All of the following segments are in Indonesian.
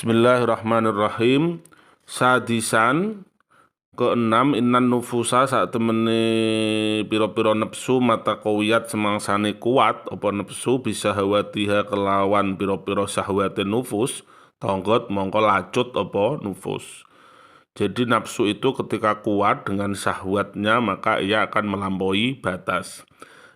Bismillahirrahmanirrahim. Sadisan keenam, innan nufusa saat temene piro-piro nepsu mata kawiyat semangsane kuat apa nepsu bisa hawatiha kelawan piro-piro syahwate nufus tonggot mongko lacut apa nufus. Jadi nafsu itu ketika kuat dengan syahwatnya maka ia akan melampaui batas.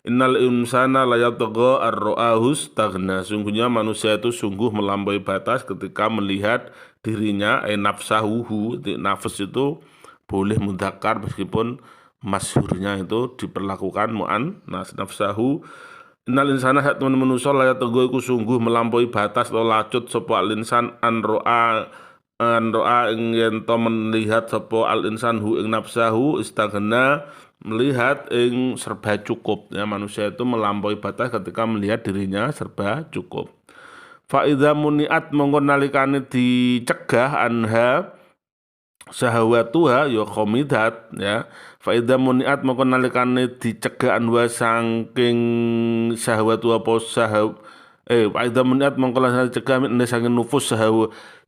Innal insana layatagha ar-ra'ahu staghna. Sungguhnya manusia itu sungguh melampaui batas ketika melihat dirinya nafsahuhu. Nafas itu boleh mudzakkar meskipun masyhurnya itu diperlakukan mu'annas nafsahu. Innal insana sak temen manusa layatagha iku sungguh melampaui batas atau lacut sapa al-insan an ro'a ing yen to melihat sapa al-insan hu ing nafsahu istaghna melihat ing serba cukup ya, manusia itu melampaui batas ketika melihat dirinya serba cukup. Fa idza muniat mongko nalikane dicegah anha syahwatuha ya khomidat ya. Fa idza muniat mongko nalikane dicegah anwa saking syahwatu apa fa idza muniat mongko nalikane dicegah saking nufus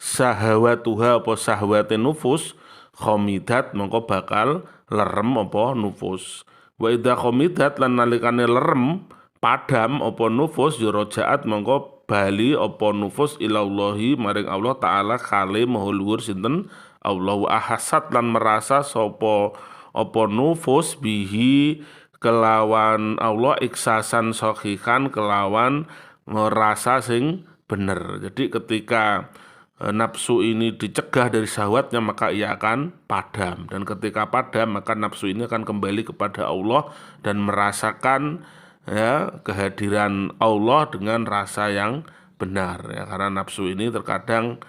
syahwatuha apa syahwate nufus khomidat mongko bakal lerem apa nufus. Wa idza khomidat lan nalikane lerem padam apa nufus ya rojaat mongko bali apa nufus ilallahi maring Allah taala kale maha luhur sinten Allah wa ahasat lan merasa sapa apa nufus bihi kelawan Allah iksasan sahihan kelawan merasa sing bener. Jadi ketika nafsu ini dicegah dari syahwatnya maka ia akan padam, dan ketika padam maka nafsu ini akan kembali kepada Allah dan merasakan ya kehadiran Allah dengan rasa yang benar ya, karena nafsu ini terkadang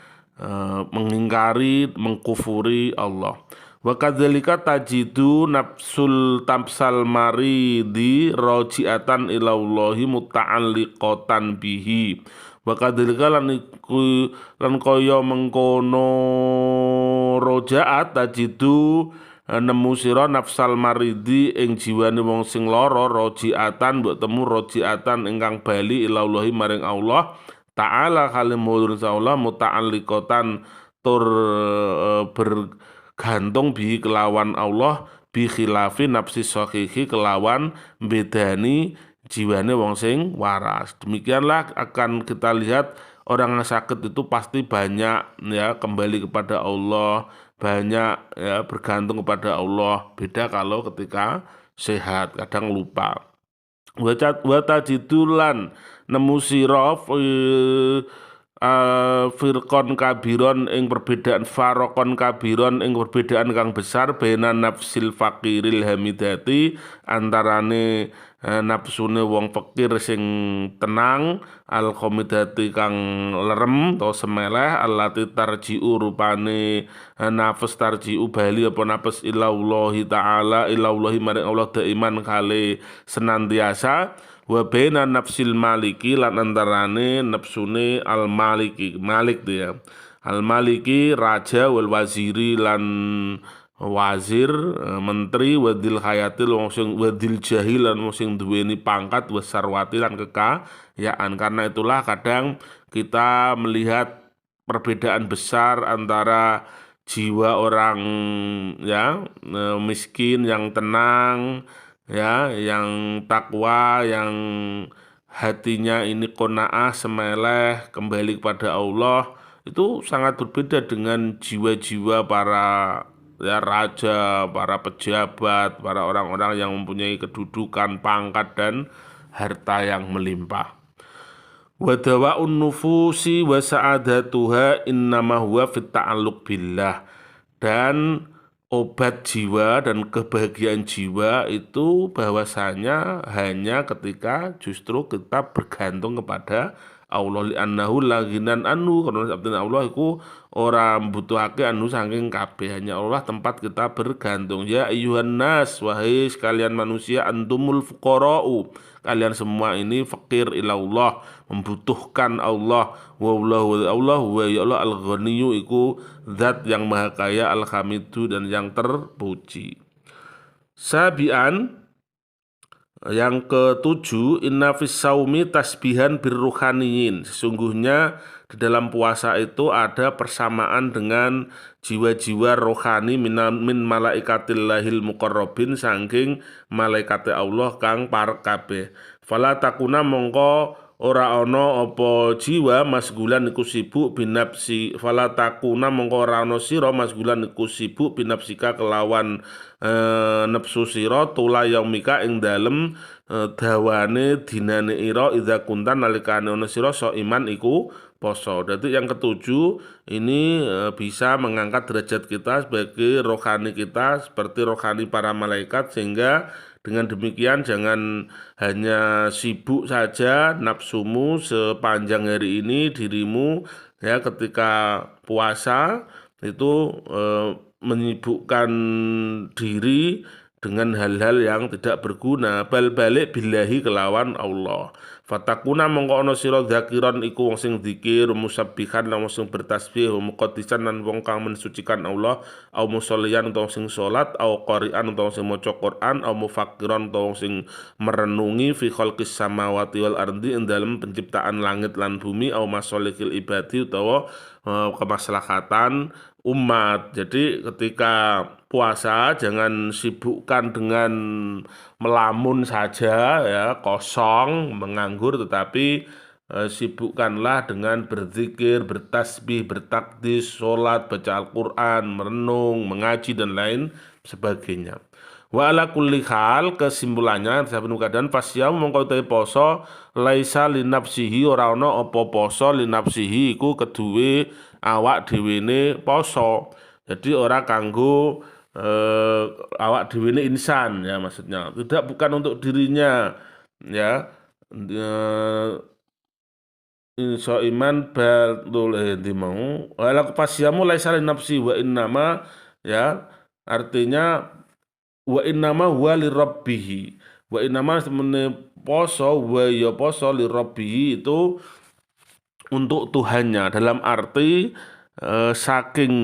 mengingkari, mengkufuri Allah. Wa kadzalika tajidu nafsul tamsal maridi raji'atan ilallahi muta'alliqatan bihi. Wa kadzalika lan kaya mengkono rojaat tajidu nemu sira nafsal maridi ing jiwane wong sing lara rojiatan mbok temu rojiatan ingkang bali ilallahi maring Allah taala kalim mulur Allah muta'alliqatan tur bergantung bi kelawan Allah bi khilafi nafsi sahihi kelawan bedani jiwane wong sing waras. Demikianlah akan kita lihat orang yang sakit itu pasti banyak ya kembali kepada Allah, banyak ya bergantung kepada Allah. Beda kalau ketika sehat, kadang lupa. Wa tajidulan nemu sira firqon kabiron ing perbedaan farokon kabiron ing perbedaan kang besar bena nafsil fakiril hamidati antarane nafsune wong fakir sing tenang al khomidati kang lerem atau semeleh allati tarji'u rupane nafas tarji'u bali apa nafas ilallahi ta'ala ilallahi maring Allah daiman kale senantiasa wa baina nafsil maliki lan antarane nafsune al maliki malik dia al maliki raja wal waziri lan wazir menteri wadil hayatil wong sing wadil jahil lan wong sing duweni pangkat wasarwati lan kekayaan. Karena itulah kadang kita melihat perbedaan besar antara jiwa orang ya miskin yang tenang ya, yang takwa, yang hatinya ini qanaah, semeleh, kembali kepada Allah, itu sangat berbeda dengan jiwa-jiwa para ya raja, para pejabat, para orang-orang yang mempunyai kedudukan, pangkat dan harta yang melimpah. Wa dawa'un nufusi wa sa'adatuha innama huwa fit ta'alluq billah. Dan obat jiwa dan kebahagiaan jiwa itu bahwasanya hanya ketika justru kita bergantung kepada Allah li'annahu laginan anhu, karena sabdane Allah iku ora mbutuhake anu saking kabeh, hanya Allah tempat kita bergantung. Ya ayyuhan nas, wahai sekalian manusia, antumul fuqara'u, kalian semua ini fakir ila Allah, membutuhkan Allah. Wa Allah wa ya Allah al-ghaniyyu iku zat yang maha kaya, al-hamidu dan yang terpuji. Sabian yang ketujuh, inna fis saumi tasbihan birruhaniyin, sesungguhnya di dalam puasa itu ada persamaan dengan jiwa-jiwa rohani min malaikatillahil muqarrabin saking malaikat Allah kang parek kabeh. Fala takuna mongko ora ana apa jiwa masgulan iku sibuk binapsi. Fala takuna mongko ora ana sira masgulan iku sibuk binapsika kelawan nepsu sira tula yaumika ing dalem dawane dinane ira idza kuntan nalikane ana sira iman iku poso. Jadi yang ketujuh ini bisa mengangkat derajat kita sebagai rohani kita seperti rohani para malaikat, sehingga dengan demikian jangan hanya sibuk saja nafsumu sepanjang hari ini, dirimu ya ketika puasa itu menyibukkan diri dengan hal-hal yang tidak berguna, bal balik billahi kelawan Allah. Fatakuna mongko ana sira dzakiran iku wong sing dzikir, musabbihan lan wong sing bertasbih, muqaddisan lan wong kang mensucikan Allah, au musolliyan utawa sing salat, au qari'an utawa sing maca Quran, au mufakkiran utawa sing merenungi fi khalqis samawati wal ardi ing dalem penciptaan langit lan bumi, au masalikil ibadi utawa kemaslahatan umat. Jadi ketika puasa jangan sibukkan dengan melamun saja ya, kosong, menganggur, tetapi sibukkanlah dengan berzikir, bertasbih, bertakdis, sholat, baca Al-Quran, merenung, mengaji dan lain sebagainya. Wa ala kulli hal, kesimpulannya saben keadaan fasyam mongko te poso laisa linafsihi ora ana apa poso linafsihi iku keduwe awak dhewene poso. Jadi ora kanggo awak dhewene insan ya, maksudnya tidak, bukan untuk dirinya ya. Insya iman batul di mau wala fasyamu laisa linafsi wa innama ya, artinya wa innama huwa lirabbihi, wa innama semene poso wa ya poso lirabbihi itu untuk Tuhannya, dalam arti saking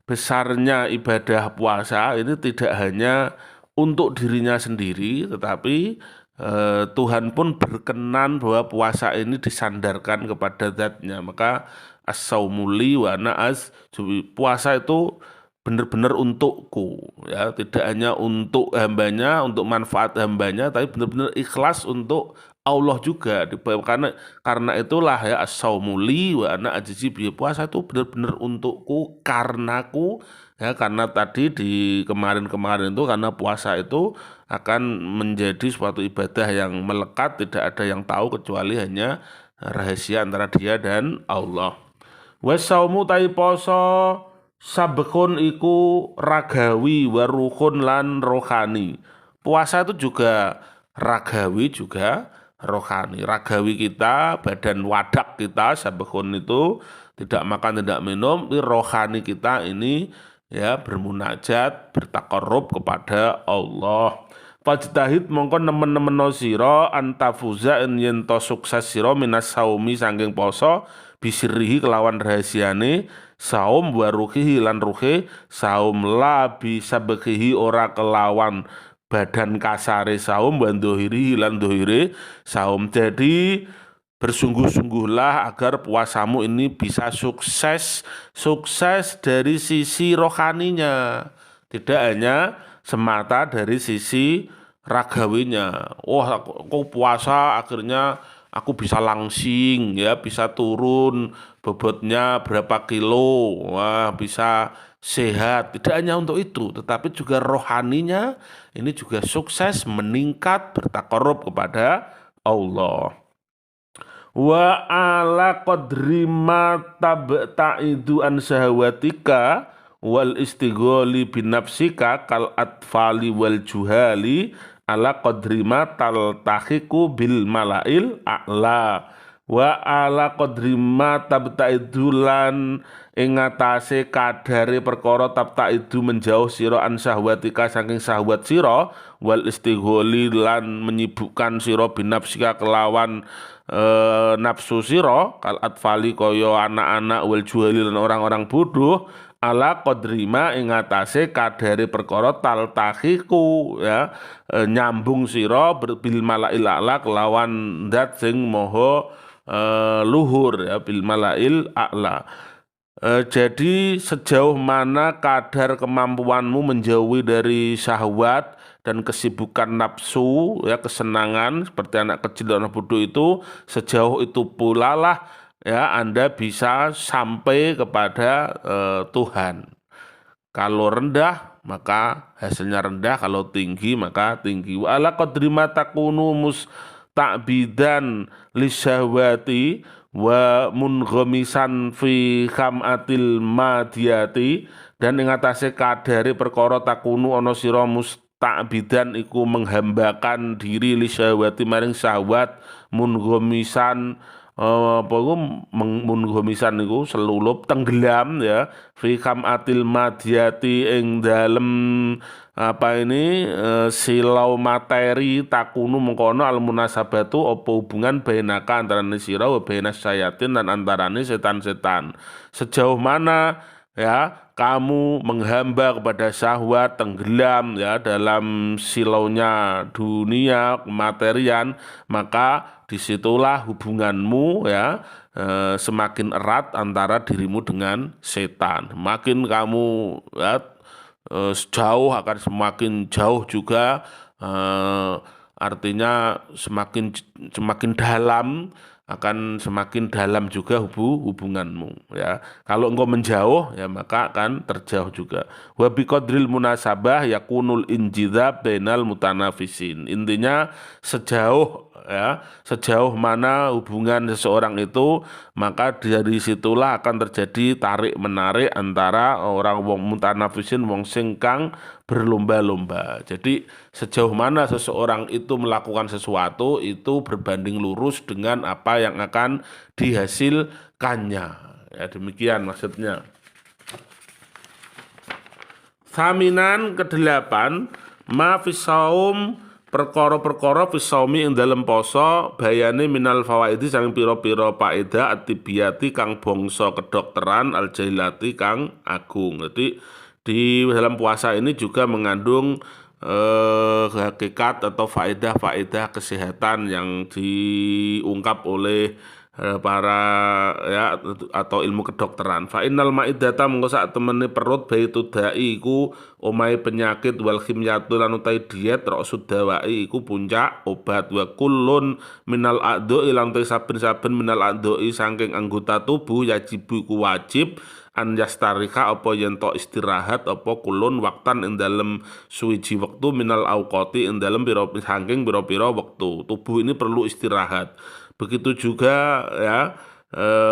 besarnya ibadah puasa ini tidak hanya untuk dirinya sendiri, tetapi Tuhan pun berkenan bahwa puasa ini disandarkan kepada zatnya. Maka as-saumuli wa na'az, puasa itu benar-benar untukku ya, tidak hanya untuk hambanya, untuk manfaat hambanya, tapi benar-benar ikhlas untuk Allah juga. Karena itulah ya as-saumuli wa ana ajzi bi, puasa itu benar-benar untukku, karenaku ya, karena tadi di kemarin-kemarin itu karena puasa itu akan menjadi suatu ibadah yang melekat, tidak ada yang tahu kecuali hanya rahasia antara dia dan Allah. Wasaumu tai poso sabekun iku ragawi waruhun lan rohani. Puasa itu juga ragawi juga rohani. Ragawi kita, badan wadak kita, sabekun itu tidak makan tidak minum. Rohani kita ini ya bermunajat, bertakarrub kepada Allah. Fajtahid mongko nemen-nemen sira antafuza yen to sukses sira minas saumi saking poso bisirihi kelawan rahasiane saum wa ruhihi lan ruhe saum la bisa bekihi ora kelawan badan kasare saum wa dohiri lan dohire saum. Jadi bersungguh-sungguhlah agar puasamu ini bisa sukses dari sisi rohaninya, tidak hanya semata dari sisi ragawinya. Wah, aku puasa akhirnya aku bisa langsing ya, bisa turun bobotnya berapa kilo, wah bisa sehat. Tidak hanya untuk itu, tetapi juga rohaninya ini juga sukses, meningkat, bertakarrub kepada Allah. Wa ala qadri ma tabta'idu an sahawatika wal istigholi binafsika kal atfali wal juhali ala qadri ma taltahiku bil malail a'la wa ala qadri ma tabtaidulan ing atase kadare perkara tabtaidu menjauh sira an syahwatika saking syahwat sira wal istigholi lan menyibukkan sira binafsika kelawan nafsu sira kal atfali kaya anak-anak wal juhali lan orang-orang bodoh ala qadrima ing atase kadare perkara taltahiku ya, nyambung sira bil malail a'la kelawan zat sing maha luhur ya, bil malail a'la. Jadi sejauh mana kadar kemampuanmu menjauhi dari syahwat dan kesibukan nafsu ya, kesenangan seperti anak kecil dan anak bodoh itu, sejauh itu pula lah ya Anda bisa sampai kepada Tuhan. Kalau rendah maka hasilnya rendah, kalau tinggi maka tinggi. Wa ala qadri ma takunu musta'bidan lisyahwati wa munghamisan fi khamatil madiyati, dan ing atase kadare perkara takunu ana sira musta'bidan iku menghambakan diri lisyahwati maring syahwat, munghamisan apa iku munghamisan niku selulup tenggelam ya, fi khamatil madiyati ing dalem apa ini silau materi takunu mengkono al munasabatu apa hubungan bainaka antarané sira wa bainas syayatin dan antarané setan-setan. Sejauh mana ya kamu menghamba kepada syahwat, tenggelam ya dalam silaunya dunia kematerian, maka disitulah hubunganmu ya semakin erat antara dirimu dengan setan. Makin kamu ya jauh akan semakin jauh juga, artinya semakin semakin dalam akan semakin dalam juga hubunganmu ya. Kalau engkau menjauh ya maka akan terjauh juga. Wa biqadril munasabah yakunul injidab bainal mutanafisin. Intinya sejauh ya, sejauh mana hubungan seseorang itu, maka dari situlah akan terjadi tarik menarik antara orang wong mutanafisin, wong singkang berlomba-lomba. Jadi sejauh mana seseorang itu melakukan sesuatu itu berbanding lurus dengan apa yang akan dihasilkannya. Ya demikian maksudnya. Saminan kedelapan, ma fis saum perkara-perkara fis saumi ing dalem poso bayane minal fawaidi sang pira-pira faedah atibiyati kang bangsa kedokteran al jahilati kang agung. Jadi di dalam puasa ini juga mengandung hakikat atau faedah-faedah kesehatan yang diungkap oleh para ya atau ilmu kedokteran. Fa innal maidata mengko sak temene perut baitu dai iku omahe penyakit, wal khimyatu lan utai diet raksud dawai iku puncak obat, wa kullun minal a'dha'i lan saben-saben minal a'dha'i saking anggota tubuh yajibu iku wajib an yastarika apa yen tok istirahat apa kulun waktan ing dalem suwiji wektu minal auqati ing dalem pira saking pira-pira wektu. Tubuh ini perlu istirahat. Begitu juga ya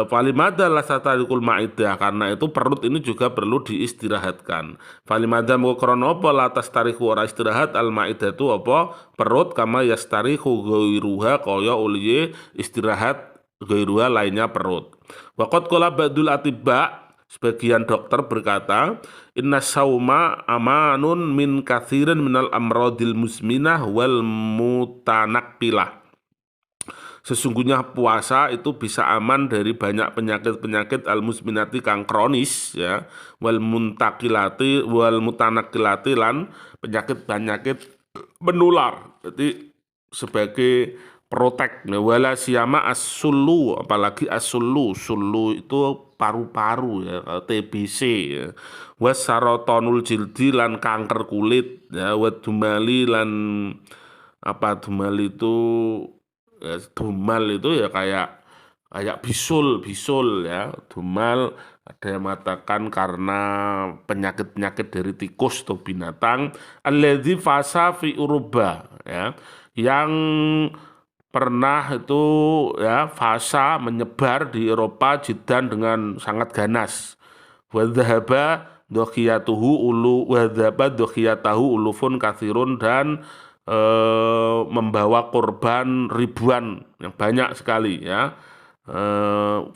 falimada lasatarikul maidah, karena itu perut ini juga perlu diistirahatkan. Falimada moko krana apa latas tariku ora istirahat al maidah itu apa perut kama yastariku ghairuha kaya uliye istirahat ghairuha lainnya perut. Waqat qala ba'dul atibba, sebagian dokter berkata, inna sauma amanun min kathirin minal amrodil musminah wal mutanakkilah. Sesungguhnya puasa itu bisa aman dari banyak penyakit-penyakit al-musminati kang kronis ya, wal muntakilati wal mutanakilati lan penyakit-penyakit menular. Jadi sebagai protek, wala siyama as-sulu, apalagi as-sulu, sulu itu paru-paru ya, TBC ya. Was sarotonul jildi lan kanker kulit ya, wa dumali lan apa dumali itu ya, dumal itu ya kayak bisul ya. Dumal ada yang mengatakan karena penyakit-penyakit dari tikus atau binatang. Alladzi fasa fi uruba ya, yang pernah itu ya fasa menyebar di Eropa jidan dengan sangat ganas. Wadhaba dokhiyatuhu ulu wadhaba dokhiyatahu ulufun kathirun, dan membawa korban ribuan yang banyak sekali ya.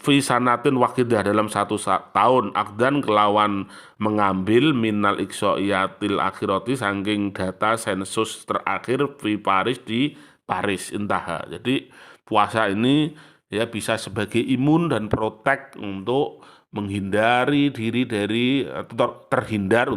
Fi sanatin wakidah dalam satu tahun, akdan kelawan mengambil minal iksoiyatil akhirati saking data sensus terakhir fi Paris di Paris intaha. Jadi puasa ini ya bisa sebagai imun dan protek untuk menghindari diri dari atau terhindar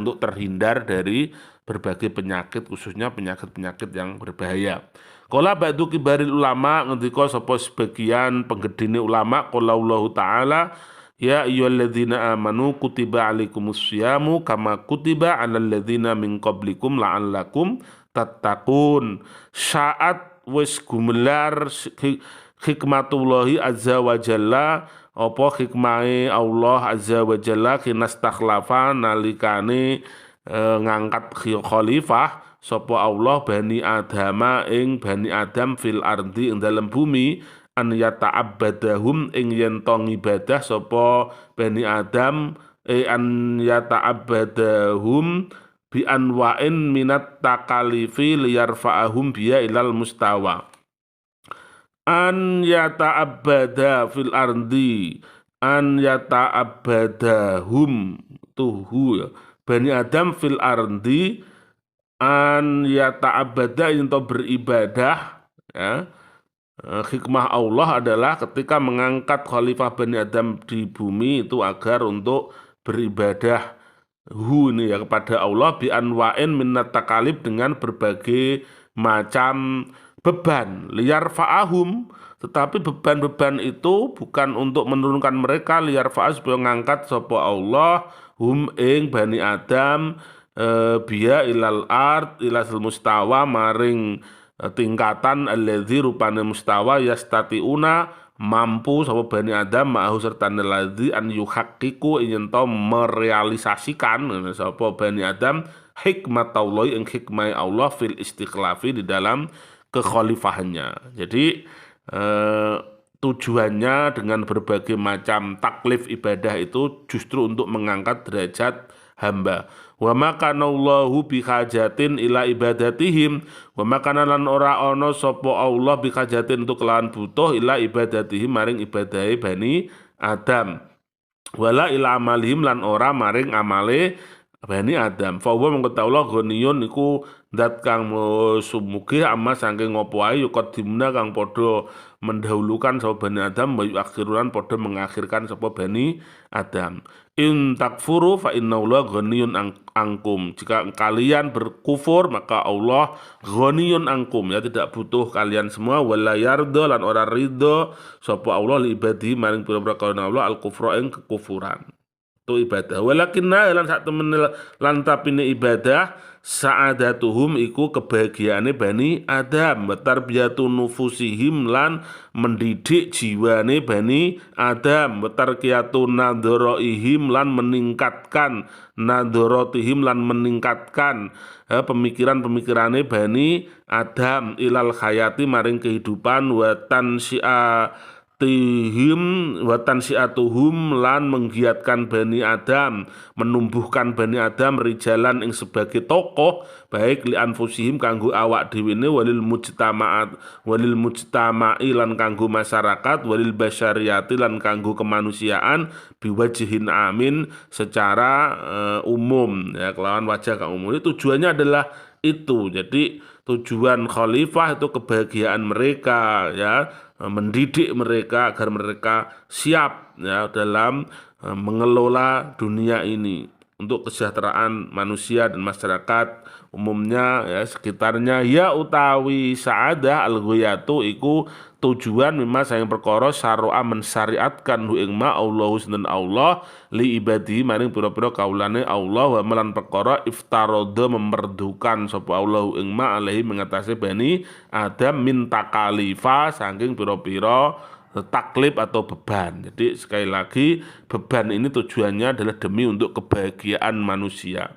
dari berbagai penyakit, khususnya penyakit-penyakit yang berbahaya. Qala ba'du kibaril ulama, ngendika sapa sebagian penggedene ulama, qala Allah taala ya ayyuhalladzina amanu kutiba alaikumusyamu kama kutiba alal ladzina min qablikum la'allakum tattaqun. Saat wis gumelar hikmatullahi azza wa jalla, apa hikmahe Allah azza wa jalla kinastakhlafa nalikane ngangkat khalifah sapa Allah bani adama ing bani adam fil ardi ing dalem bumi an yata'abbadahum ing yen to ngibadah sapa bani adam an yata'abbadahum bi anwa'in minat takalifi liyarfa'ahum biya ilal mustawa. An yata'abbada fil ardi, an yata'abbadahum tuhu ya bani adam fil ardi, an yata'abbada untuk beribadah ya. Hikmah Allah adalah ketika mengangkat khalifah Bani Adam di bumi itu agar untuk beribadah ini ya kepada Allah bi anwa'in minat takalib dengan berbagai macam beban liar fa'ahum, tetapi beban-beban itu bukan untuk menurunkan mereka, liar fa'ah supaya mengangkat sapa Allah hum ing Bani Adam biya ilal ard ilasul mustawa maring tingkatan alladzi rupane mustawa yastatiuna mampu sapa Bani Adam ma'ahu serta alladzi an yuhaqqiqu ing to merealisasikan sapa Bani Adam hikmatullah ing hikmah Allah fil istikhlafi di dalam kekhalifahannya. Jadi tujuannya dengan berbagai macam taklif ibadah itu justru untuk mengangkat derajat hamba. Wa makana Allahu bihajatin ila ibadatihim, wa makana lan ora ana sapa Allah bihajatin untuk kelawan butuh ila ibadatihim maring ibadahe Bani Adam. Wala ila amalihim lan ora maring amale Bani Adam. Fa wa mengko Allah ghaniyun iku zat kang sumugi amma saking ngopo ae yuqaddimna kang padha mendahulukan sapa Bani Adam wa yuakhirulan padha mengakhirkan sapa Bani Adam. In takfuru fa innallaha ghaniyun angkum. Jika kalian berkufur maka Allah ghaniyun angkum, ya tidak butuh kalian semua. Wala yarda lan ora ridho sapa Allah li ibadi maring pira-pira kawan Allah al kufra ing kekufuran. Itu ibadah. Walakinna lan sak temen lan tapine ibadah sa'adatuhum iku kebahagiaane Bani Adam, tarbiyatu nufusihim lan mendidik jiwane Bani Adam, tarqiyatu nadharaihim lan meningkatkan nadharatihim lan meningkatkan pemikiran-pemikiranane Bani Adam ilal hayati maring kehidupan wa watan siatuhum lan menggiatkan Bani Adam, menumbuhkan Bani Adam rijalan ing sebagai tokoh baik li anfusihim kanggo awak dhewene walil mujtama'i lan kanggo masyarakat walil basyariyati lan kanggo kemanusiaan biwajihin amin secara umum ya kelawan wajah kang umum. Tujuannya adalah itu. Jadi tujuan khalifah itu kebahagiaan mereka ya, mendidik mereka agar mereka siap ya dalam mengelola dunia ini untuk kesejahteraan manusia dan masyarakat umumnya ya sekitarnya. Ya utawi sa'adah al-ghayatu iku tujuan mimma sayang perkara syara'a mensyariatkan hu ing ma Allahu sinten Allah li ibadi maring pira-pira kaulane Allah wa melan perkara iftaradha memerdukan sapa Allahu ing ma alaihi mengatasi Bani Adam min takalifa saking pira-pira taklif atau beban. Jadi sekali lagi beban ini tujuannya adalah demi untuk kebahagiaan manusia.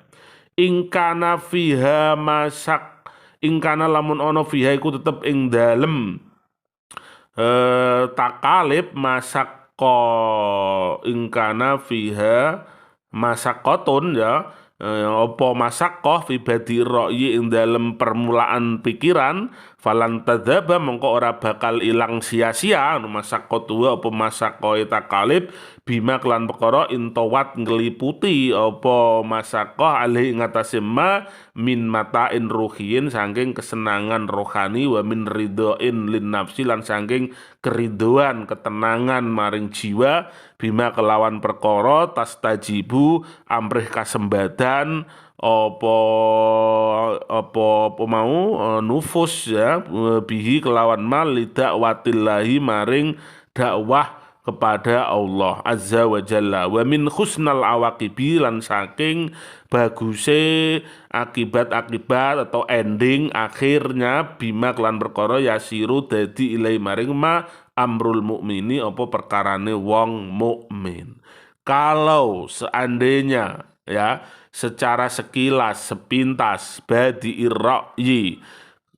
Ingkana fiha masak, ingkana lamun ono fiha iku tetep ing dalem takalib masakko, ingkana fiha masakotun ya apa masakkoh fi badi ra'yi ing dalem permulaan pikiran falan tadzaba mongko ora bakal ilang sia-sia masaqatu apa masaqoe takalib bima kelan perkara intawat ngliputi apa masaqah alih ngatasi ma min matain ruhiyin saking kesenangan rohani wa min ridhoin lin nafsi lan saking keridoan ketenangan maring jiwa bima kelawan perkara tastajibu amrih kasembadan apa apa mau nufus ya bihi kelawan mal lidakwatillahi maring dakwah kepada Allah Azza wa Jalla wa min husnal awaqibi lan saking baguse akibat-akibat atau ending akhirnya bima kelan perkara yasiru dadi ilai maring ma amrul mukmini apa perkarane wong mukmin. Kalau seandainya ya secara sekilas sepintas badi irra'yi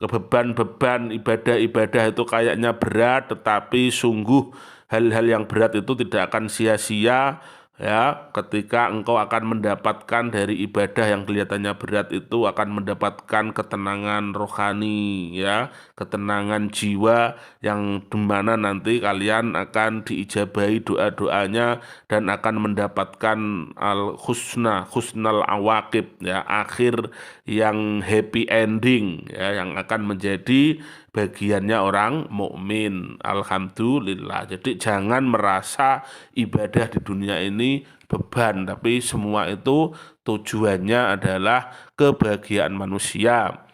beban-beban ibadah-ibadah itu kayaknya berat, tetapi sungguh hal-hal yang berat itu tidak akan sia-sia ya ketika engkau akan mendapatkan dari ibadah yang kelihatannya berat itu akan mendapatkan ketenangan rohani ya, ketenangan jiwa yang dimana nanti kalian akan diijabahi doa-doanya dan akan mendapatkan husnal awaqib ya, akhir yang happy ending ya, yang akan menjadi bagiannya orang mukmin. Alhamdulillah. Jadi jangan merasa ibadah di dunia ini beban, tapi semua itu tujuannya adalah kebahagiaan manusia.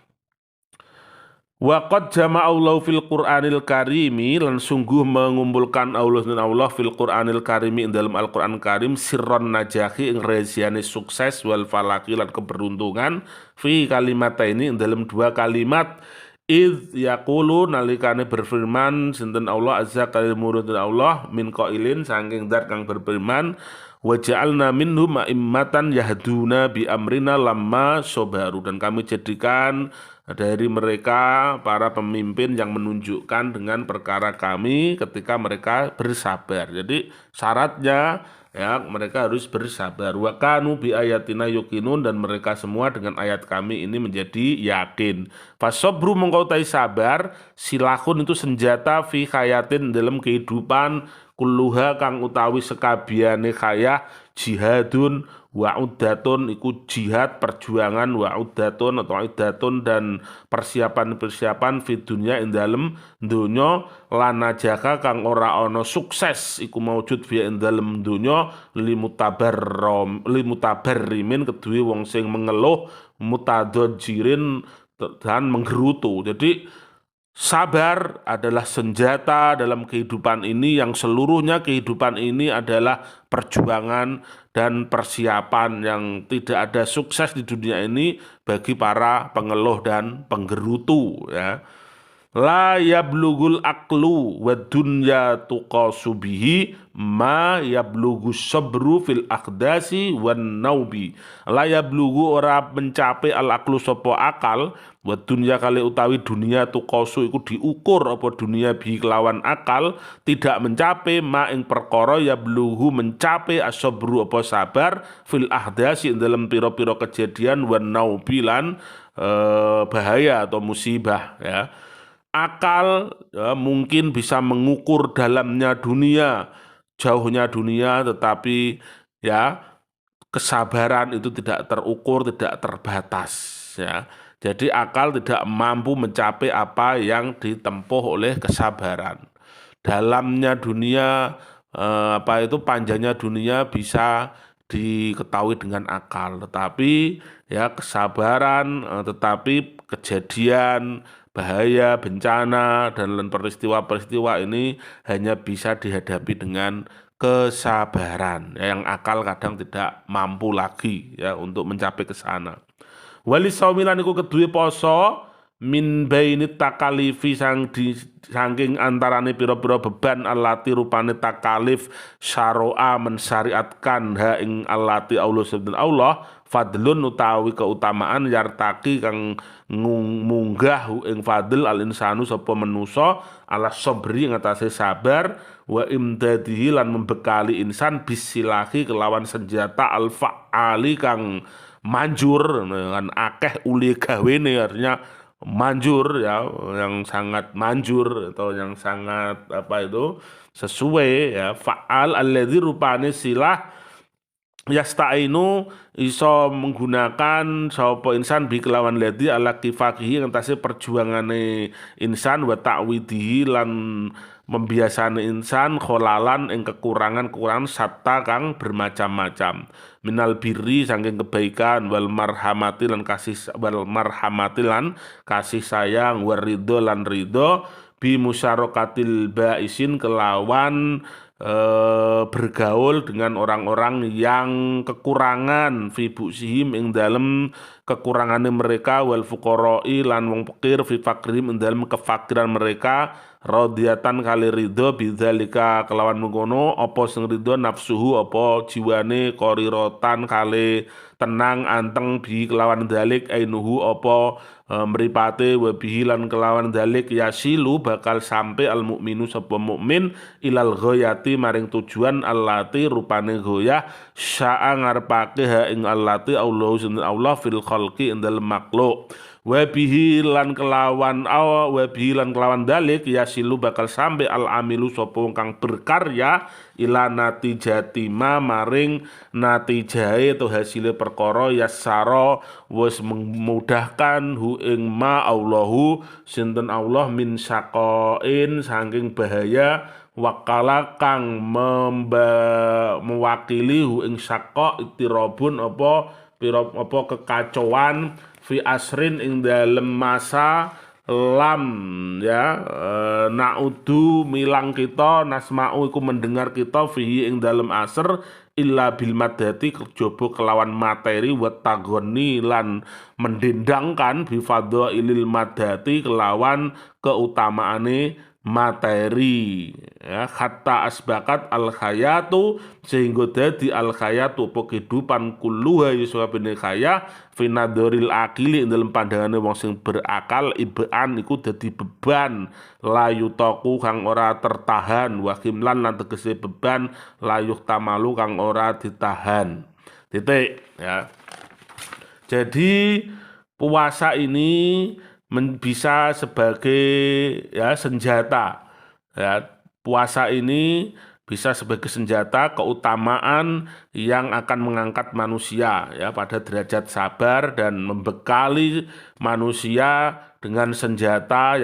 Wa qad jama'allahu fil Qur'anil Karimi lan sungguh mengumpulkan Allah fil Qur'anil Karimi ing dalam Al-Qur'an Karim sirron najahi ing rahasiane sukses wal falaki lan keberuntungan fi kalimataini ing dalam dua kalimat idz yaqulu nalikane berfirman sinten Allah azza kalimurun Allah min qailin saking zat kang berfirman wa ja'alna minhum a'immatan yahduna bi amrina lamma sabaru dan kami jadikan dari mereka para pemimpin yang menunjukkan dengan perkara kami ketika mereka bersabar. Jadi syaratnya ya mereka harus bersabar. Wa kanu bi ayatina yuqinun dan mereka semua dengan ayat kami ini menjadi yakin. Fasobru mengkautai sabar silahun itu senjata fi hayatin dalam kehidupan kulluha kang utawi sekabiane khayah jihadun wa uddatun iku jihad perjuangan wa uddatun atau iddatun dan persiapan-persiapan fi dunya ing dalem donya lana jaka kang ora ana sukses iku maujud fi ing dalem donya limutabarrimin kedue wong sing mengeluh mutadajjirin dan menggerutu. Jadi sabar adalah senjata dalam kehidupan ini yang seluruhnya kehidupan ini adalah perjuangan dan persiapan yang tidak ada sukses di dunia ini bagi para pengeluh dan penggerutu ya. La yablugul aklu wa dunya tuqasubihi ma yablugu sabru fil akhdasi wan naubi. La yablugu ora mencapai al aklu sapa akal wa dunya kali utawi dunia tuqasu iku diukur apa dunia bi kelawan akal tidak mencapai ma ing perkara yablugu mencapai asabru apa sabar fil akhdasi dalam pira-pira kejadian wan naubi lan bahaya atau musibah ya. Akal ya, mungkin bisa mengukur dalamnya dunia, jauhnya dunia, tetapi ya kesabaran itu tidak terukur, tidak terbatas ya. Jadi akal tidak mampu mencapai apa yang ditempuh oleh kesabaran. Dalamnya dunia apa itu panjangnya dunia bisa diketahui dengan akal, tetapi ya kesabaran, tetapi kejadian bahaya, bencana, dan peristiwa-peristiwa ini hanya bisa dihadapi dengan kesabaran ya, yang akal kadang tidak mampu lagi ya untuk mencapai ke sana. Wali saumilan iku kedue poso min baini takalifi saking antarane pira-pira beban allati rupane takalif syara'a mensyariatkan ha ing allati Allah fadlun utawi keutamaan yartaki kang munggah ing fadl al insanu sapa manusa ala sabri ngatasi sabar wa imdadihi lan membekali insan bisilahi kelawan senjata al fa'ali kang manjur dengan akeh uli gawene artinya manjur ya, yang sangat manjur atau yang sangat apa itu sesuai ya. Fa'al alladzi rupane silah yasta'inu iso menggunakan sapa insan bi kelawan ladzi ala kifakihi ngentase perjuangane insan wa ta'widihi lan membiasane insan kholalan ing kekurangan-kekurangan satta kang bermacam-macam minal birri saking kebaikan wal marhamati lan kasih sayang war ridho lan ridho bi musyarakatil baisin kelawan bergaul dengan orang-orang yang kekurangan fi busihim ing dalem kekurangane mereka wal fuqara'i lan wong fakir fi fakrihim ing dalem kefakiran mereka radiyatan kali ridho bidzalika kelawan mengkono apa sing ridho nafsuhu apa jiwane qorirotan kali tenang anteng bi kelawan dalik ainuhu apa mripate wa bihi lan kelawan dalik yasilu bakal sampai al mukminu sapa mukmin ilal ghayati maring tujuan allati rupane ghayah syaa ngarepake ha ing allati Allah fil khalqi ing dalem makhluk wa bihi lan kelawan dalik yasilu bakal sampai al amilu sapa wong kang berkarya ila natijati ma maring natijahe atau hasil perkara yassara wis memudahkan hu ing ma Allahu sinten Allah min syaqain saking bahaya wakala kang mewakili hu ing syaqa itirabun apa kekacauan fi asrin ing dalem masa lam ya naudu milang kita nasma'u iku mendengar kita fihi ing dalem asr illa bil madati kejaba kelawan materi wa tagoni lan mendendangkan bi fadhailil madati kelawan keutamaane materi ya hatta asbakat al khayatu sehingga dadi al khayatu apa kehidupan kulluha yusabene khaya finadoril akili dalam pandangane wong sing berakal ibaan iku dadi beban layu toku kang ora tertahan wakimlan lan tegese beban layuh tamalu kang ora ditahan titik ya. Jadi puasa ini bisa sebagai ya senjata ya. Puasa ini bisa sebagai senjata keutamaan yang akan mengangkat manusia ya pada derajat sabar dan membekali manusia dengan senjata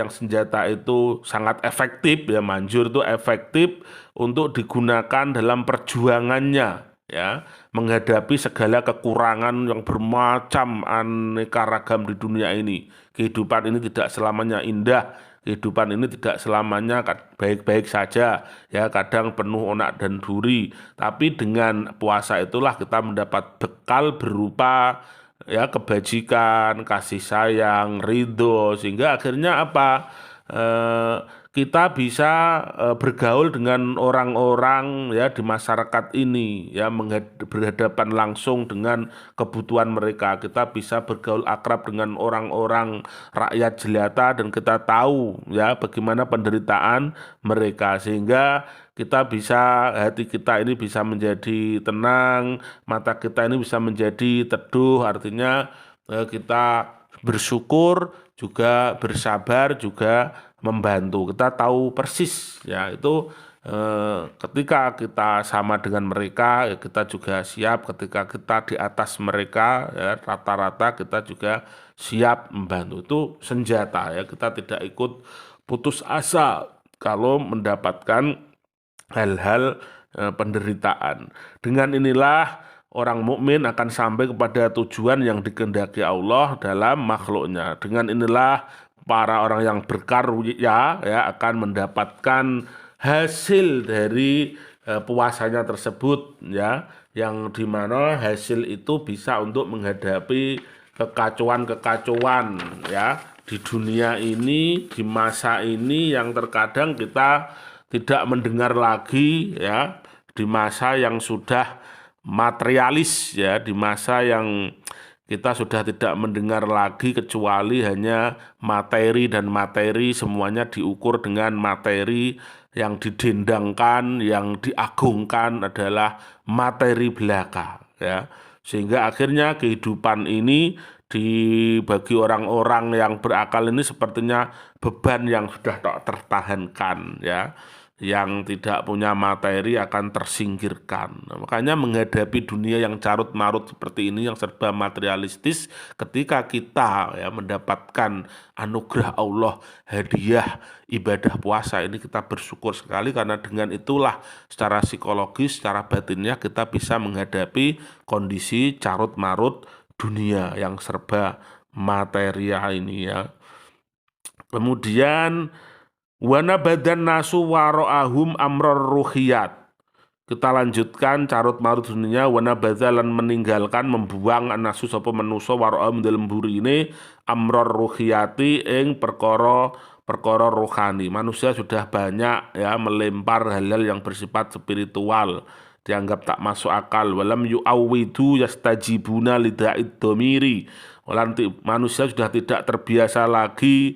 itu sangat efektif ya, manjur itu efektif untuk digunakan dalam perjuangannya ya, menghadapi segala kekurangan yang bermacam aneka ragam di dunia ini. Kehidupan ini tidak selamanya indah, kehidupan ini tidak selamanya baik-baik saja ya, kadang penuh onak dan duri. Tapi dengan puasa itulah kita mendapat bekal berupa ya kebajikan, kasih sayang, ridho, sehingga akhirnya apa? Kita bisa bergaul dengan orang-orang ya di masyarakat ini ya, berhadapan langsung dengan kebutuhan mereka. Kita bisa bergaul akrab dengan orang-orang rakyat jelata dan kita tahu ya bagaimana penderitaan mereka, sehingga kita bisa, hati kita ini bisa menjadi tenang, mata kita ini bisa menjadi teduh. Artinya kita bersyukur juga bersabar juga membantu. Kita tahu persis ya itu ketika kita sama dengan mereka ya, kita juga siap. Ketika kita di atas mereka ya, rata-rata kita juga siap membantu. Itu senjata ya, kita tidak ikut putus asa kalau mendapatkan hal-hal penderitaan. Dengan inilah orang mukmin akan sampai kepada tujuan yang dikehendaki Allah dalam makhluknya. Dengan inilah para orang yang berkarya ya akan mendapatkan hasil dari puasanya tersebut ya, yang dimana hasil itu bisa untuk menghadapi kekacauan-kekacauan ya di dunia ini, di masa ini yang terkadang kita tidak mendengar lagi ya, di masa yang sudah materialis ya, di masa yang kita sudah tidak mendengar lagi kecuali hanya materi, dan materi semuanya diukur dengan materi. Yang didendangkan, yang diagungkan adalah materi belaka ya. Sehingga akhirnya kehidupan ini bagi orang-orang yang berakal ini sepertinya beban yang sudah tak tertahankan, ya, yang tidak punya materi akan tersingkirkan. Nah, makanya menghadapi dunia yang carut marut seperti ini, yang serba materialistis, ketika kita ya mendapatkan anugerah Allah, hadiah ibadah puasa ini, kita bersyukur sekali, karena dengan itulah secara psikologis, secara batinnya kita bisa menghadapi kondisi carut marut dunia yang serba material ini, ya. Kemudian wana badan nasu waro'ahum amror ruhiyat. Kita lanjutkan carut marut dunia, wana badalan meninggalkan, membuang anasu sapa manusa waro'ahum dalam burine amror ruhiyati ing perkara rohani. Manusia sudah banyak ya melempar hal-hal yang bersifat spiritual, dianggap tak masuk akal. Walam yu'awwidu yastajibuna lida'id domiri. Nanti manusia sudah tidak terbiasa lagi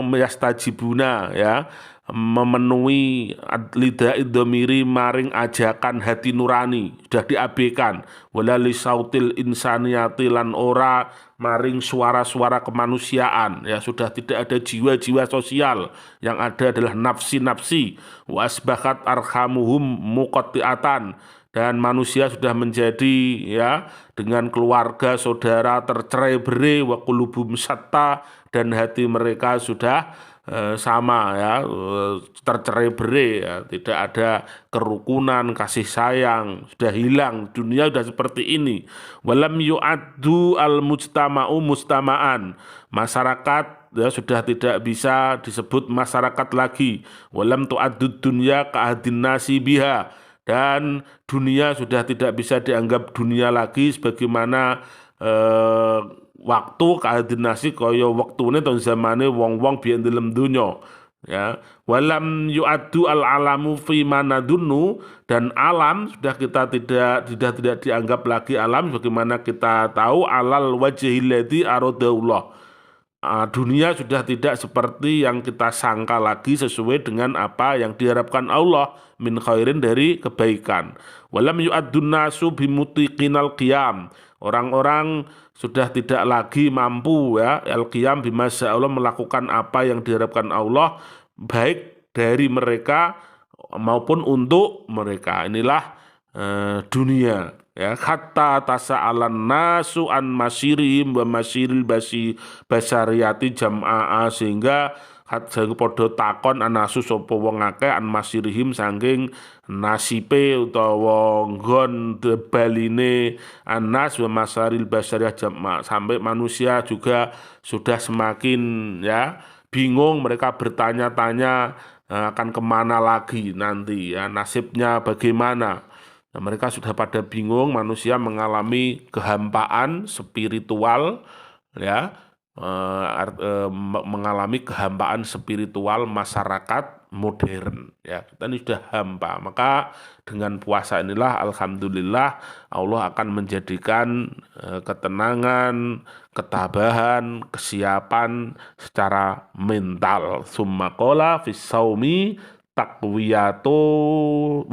meyastajibuna, ya, memenuhi lida'id domiri maring ajakan hati nurani, sudah diabaikan. Wala li sautil insaniyati lan ora maring suara-suara kemanusiaan, ya, sudah tidak ada jiwa-jiwa sosial, yang ada adalah nafsi-nafsi. Wa asbahat arhamuhum muqatti'atan, dan manusia sudah menjadi, ya, dengan keluarga saudara tercerai-berai, wa qulubum syatta, dan hati mereka sudah sama, ya, tercerai-berai, ya, tidak ada kerukunan, kasih sayang, sudah hilang. Dunia sudah seperti ini. Walam yu'addu al mujtama'u mustama'an, masyarakat ya sudah tidak bisa disebut masyarakat lagi. Walam tu'addu dunya ka'adin nasi biha, dan dunia sudah tidak bisa dianggap dunia lagi sebagaimana waktu keadinasi kaya waktune tahun zamane wong-wong biyen dalam dunya, ya. Walam yu'addu al alamu fi manadunnu, dan alam sudah kita tidak dianggap lagi alam sebagaimana kita tahu alal wajhil ladzi aradaullah. Dunia sudah tidak seperti yang kita sangka lagi, sesuai dengan apa yang diharapkan Allah min khairin, dari kebaikan. Walam yu'addun nasu bimutiqinal qiyam, orang-orang sudah tidak lagi mampu, ya, al-qiyam bima Allah, melakukan apa yang diharapkan Allah, baik dari mereka maupun untuk mereka. Inilah dunia, ya. Hatta tasa'alan nasu an masirihim wa masiril basariyati jam'a'a, sehingga podo takon anasu sapa wong akeh an masirihim saking nasibe utawa nggon baline anas wa masaril basariyah jam'a, sampai manusia juga sudah semakin, ya, bingung, mereka bertanya-tanya akan kemana lagi nanti, ya, nasibnya bagaimana. Nah, mereka sudah pada bingung, manusia mengalami kehampaan spiritual, ya, mengalami kehampaan spiritual masyarakat modern, ya. Kita ini sudah hampa. Maka dengan puasa inilah alhamdulillah Allah akan menjadikan ketenangan, ketabahan, kesiapan secara mental. Summa qala fis saumi takwiyatun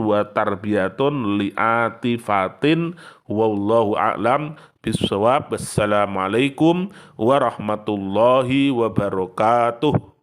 wa tarbiyatun li'atifatin, wallahu a'lam bissawab. Wassalamualaikum warahmatullahi wabarakatuh.